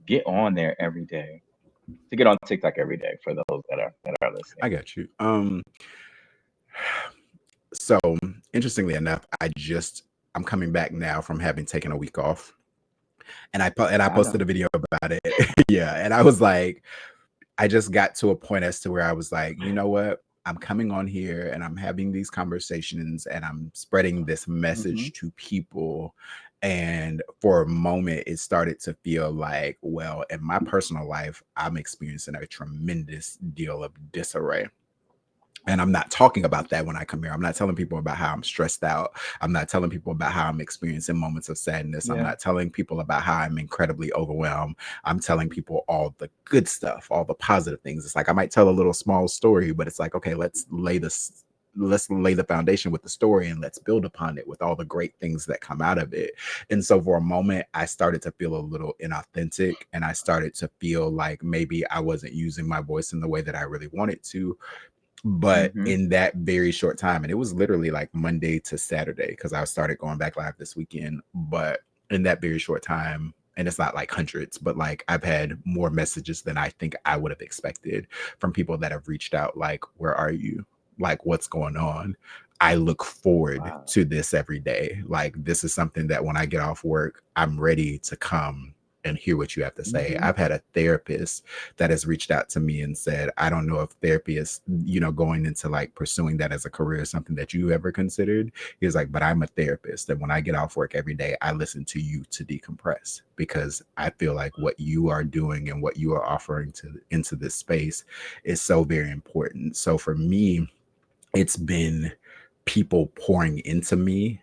get on there every day? To get on TikTok every day for those that are I listening. got you. So interestingly enough, I'm coming back now from having taken a week off, and I I posted know. a video about it. Yeah, and I was like, I just got to a point as to where I was like, you know what? I'm coming on here and I'm having these conversations and I'm spreading this Hmm. message to people. And for a moment, it started to feel like, well, in my personal life, I'm experiencing a tremendous deal of disarray. And I'm not talking about that when I come here. I'm not telling people about how I'm stressed out. I'm not telling people about how I'm experiencing moments of sadness. I'm Yeah. not telling people about how I'm incredibly overwhelmed. I'm telling people all the good stuff, all the positive things. It's like I might tell a little small story, but it's like, okay, let's lay the foundation with the story and let's build upon it with all the great things that come out of it. And so for a moment, I started to feel a little inauthentic, and I started to feel like maybe I wasn't using my voice in the way that I really wanted to. But Hmm. in that very short time, and it was literally like Monday to Saturday, because I started going back live this weekend. But in that very short time, and it's not like hundreds, but like I've had more messages than I think I would have expected from people that have reached out, like, where are you? Like, what's going on? I look forward Wow. to this every day. Like, this is something that when I get off work, I'm ready to come and hear what you have to say. Mm-hmm. I've had a therapist that has reached out to me and said, I don't know if therapy is, going into like pursuing that as a career is something that you ever considered. He was like, but I'm a therapist. And when I get off work every day, I listen to you to decompress because I feel like what you are doing and what you are offering to into this space is so very important. So for me, it's been people pouring into me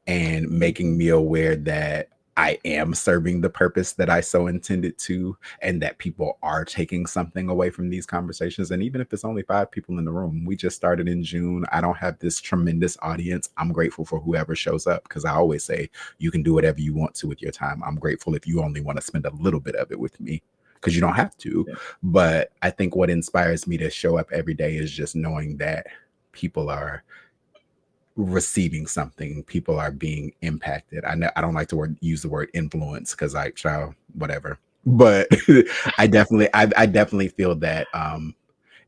and making Mm-hmm. me aware that I am serving the purpose that I so intended to, and that people are taking something away from these conversations. And even if it's only 5 people in the room, we just started in June. I don't have this tremendous audience. I'm grateful for whoever shows up because I always say you can do whatever you want to with your time. I'm grateful if you only want to spend a little bit of it with me because you don't have to. Yeah. But I think what inspires me to show up every day is just knowing that people are receiving something, people are being impacted. I know I don't like to use the word influence because like child whatever, but I definitely feel that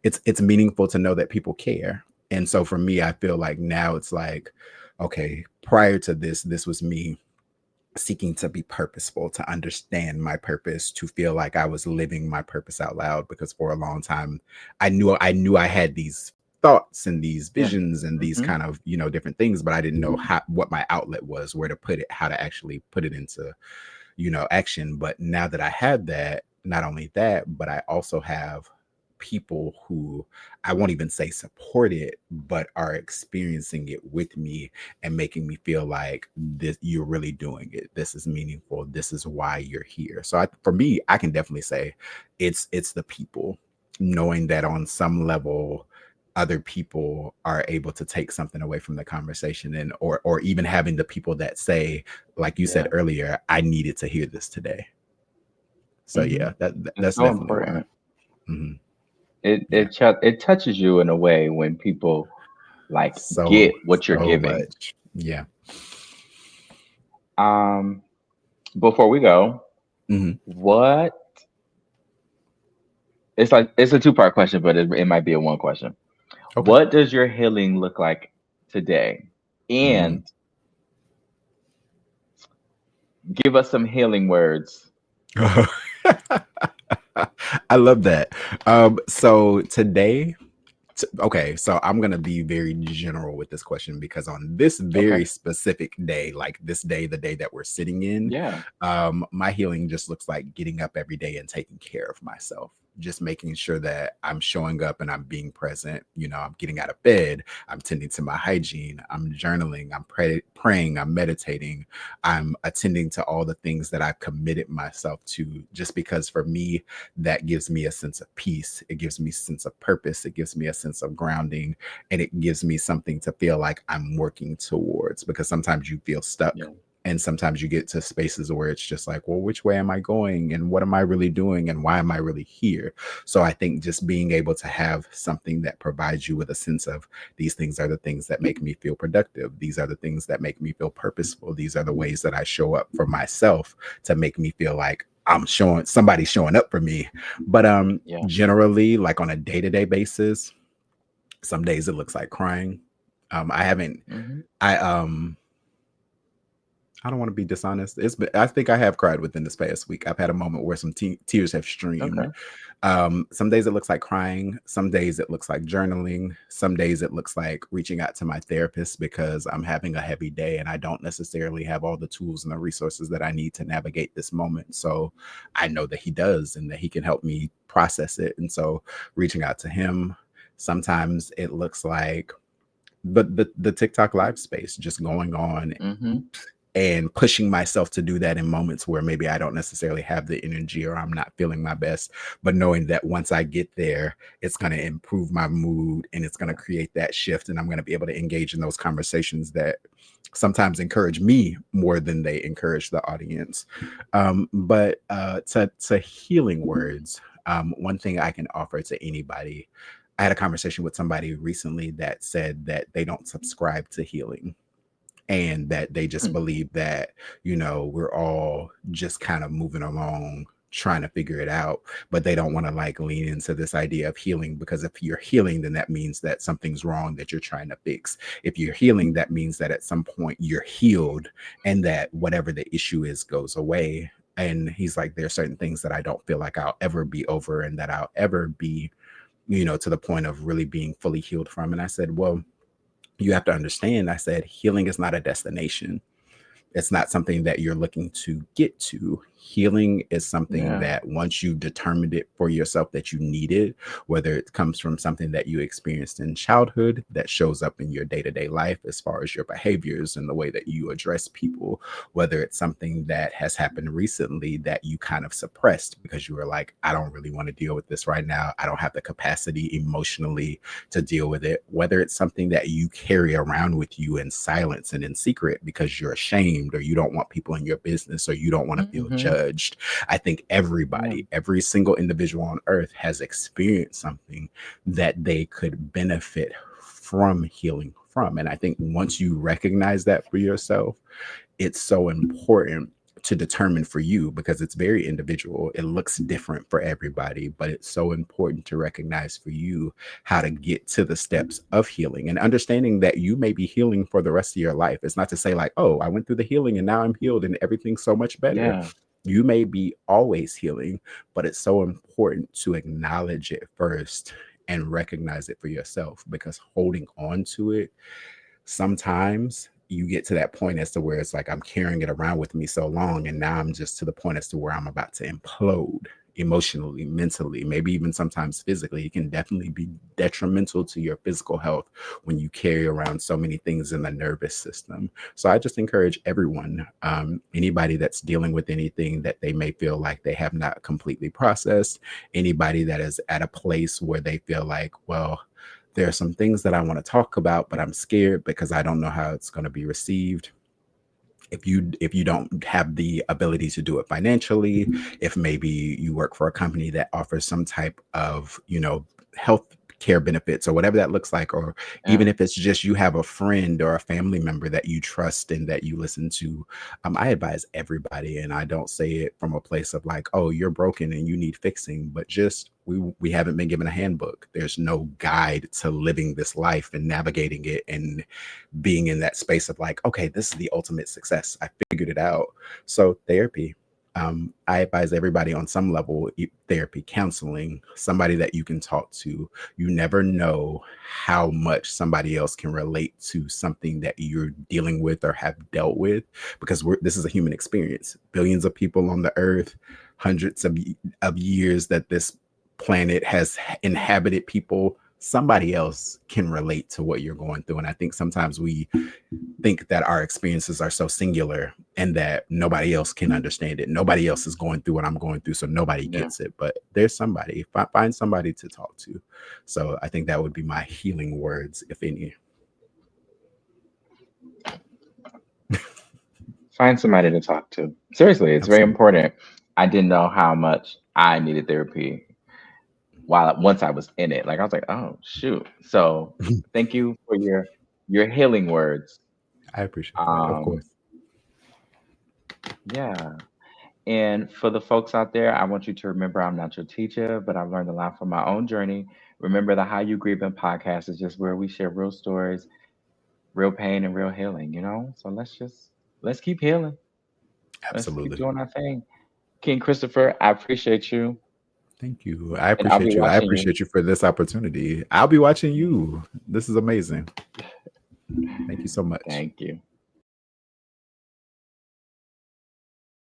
it's meaningful to know that people care. And so for me, I feel like now it's like, okay, prior to this was me seeking to be purposeful, to understand my purpose, to feel like I was living my purpose out loud. Because for a long time, I knew I had these thoughts and these Yeah. visions and these Mm-hmm. kind of different things, but I didn't know what my outlet was, where to put it, how to actually put it into action. But now that I have that, not only that, but I also have people who I won't even say support it, but are experiencing it with me and making me feel like this, you're really doing it. This is meaningful. This is why you're here. So for me, I can definitely say it's the people, knowing that on some level other people are able to take something away from the conversation, and or even having the people that say, like you said Yeah. earlier, I needed to hear this today. So Mm-hmm. yeah, It's that's so definitely why. important. Mhm. It Yeah, it touches you in a way when people like so get what you're so giving. much. Yeah. Um, Before we go, Mhm. what it's like it's a two-part question, but it might be a one question. Okay. What does your healing look like today? Mm. And give us some healing words. I love that. So today, okay, so I'm gonna be very general with this question because on this Okay. very specific day, like this day, the day that we're sitting in, Yeah. my healing just looks like getting up every day and taking care of myself. Just making sure that I'm showing up and I'm being present. I'm getting out of bed. I'm tending to my hygiene. I'm journaling. I'm praying. I'm meditating. I'm attending to all the things that I've committed myself to. Just because for me, that gives me a sense of peace. It gives me a sense of purpose. It gives me a sense of grounding, and it gives me something to feel like I'm working towards, because sometimes you feel stuck. Yeah. And sometimes you get to spaces where it's just like, well, which way am I going? And what am I really doing? And why am I really here? So I think just being able to have something that provides you with a sense of, these things are the things that make me feel productive. These are the things that make me feel purposeful. These are the ways that I show up for myself to make me feel like somebody's showing up for me. But Yeah. generally, like on a day-to-day basis, some days it looks like crying. I haven't Hmm. I I don't want to be dishonest. I think I have cried within this past week. I've had a moment where some tears have streamed. Okay. Some days it looks like crying. Some days it looks like journaling. Some days it looks like reaching out to my therapist because I'm having a heavy day and I don't necessarily have all the tools and the resources that I need to navigate this moment. So I know that he does and that he can help me process it. And so reaching out to him. Sometimes it looks like the TikTok live space, just going on Hmm. and pushing myself to do that in moments where maybe I don't necessarily have the energy or I'm not feeling my best, but knowing that once I get there, it's going to improve my mood and it's going to create that shift. And I'm going to be able to engage in those conversations that sometimes encourage me more than they encourage the audience. But to healing words, one thing I can offer to anybody, I had a conversation with somebody recently that said that they don't subscribe to healing, and that they just believe that we're all just kind of moving along trying to figure it out, but they don't want to like lean into this idea of healing, because if you're healing, then that means that something's wrong that you're trying to fix. If you're healing, that means that at some point you're healed and that whatever the issue is goes away. And he's like, there are certain things that I don't feel like I'll ever be over and that I'll ever be, to the point of really being fully healed from. And I said, well, you have to understand, I said, healing is not a destination. It's not something that you're looking to get to. Healing is something Yeah. that once you've determined it for yourself that you need it, whether it comes from something that you experienced in childhood that shows up in your day-to-day life as far as your behaviors and the way that you address people, whether it's something that has happened recently that you kind of suppressed because you were like, I don't really want to deal with this right now. I don't have the capacity emotionally to deal with it. Whether it's something that you carry around with you in silence and in secret because you're ashamed or you don't want people in your business or you don't want to feel judged. I think everybody, every single individual on earth has experienced something that they could benefit from healing from. And I think once you recognize that for yourself, it's so important to determine for you, because it's very individual. It looks different for everybody, but it's so important to recognize for you how to get to the steps of healing and understanding that you may be healing for the rest of your life. It's not to say like, oh, I went through the healing and now I'm healed and everything's so much better. Yeah. You may be always healing, but it's so important to acknowledge it first and recognize it for yourself, because holding on to it, sometimes you get to that point as to where it's like I'm carrying it around with me so long, and now I'm just to the point as to where I'm about to implode emotionally, mentally, maybe even sometimes physically. It can definitely be detrimental to your physical health when you carry around so many things in the nervous system. So I just encourage everyone, anybody that's dealing with anything that they may feel like they have not completely processed, anybody that is at a place where they feel like, well, there are some things that I want to talk about, but I'm scared because I don't know how it's going to be received. If you don't have the ability to do it financially, if maybe you work for a company that offers some type of, health care benefits or whatever that looks like, or even if it's just you have a friend or a family member that you trust and that you listen to, I advise everybody, and I don't say it from a place of like, oh, you're broken and you need fixing, but just we haven't been given a handbook. There's no guide to living this life and navigating it and being in that space of like, okay, this is the ultimate success. I figured it out. So therapy. I advise everybody on some level, therapy, counseling, somebody that you can talk to. You never know how much somebody else can relate to something that you're dealing with or have dealt with, because this is a human experience. Billions of people on the earth, hundreds of years that this planet has inhabited people. Somebody else can relate to what you're going through. And I think sometimes we think that our experiences are so singular and that nobody else can understand it. Nobody else is going through what I'm going through, so nobody gets it. But there's somebody. Find somebody to talk to. So I think that would be my healing words, if any. Find somebody to talk to. Seriously, it's very Absolutely. important. I didn't know how much I needed therapy once I was in it. Like I was like, oh shoot. So thank you for your healing words. I appreciate that, of Um, course. yeah. And for the folks out there, I want you to remember I'm not your teacher, but I've learned a lot from my own journey. Remember, the How You Grievin podcast is just where we share real stories, real pain, and real healing, you know? So let's keep healing. Let's keep Absolutely. doing our thing. King Christopher, I appreciate you. Thank you. I And I'll be appreciate you. I watching you. appreciate you for this opportunity. I'll be watching you. This is amazing. Thank you so much. Thank you.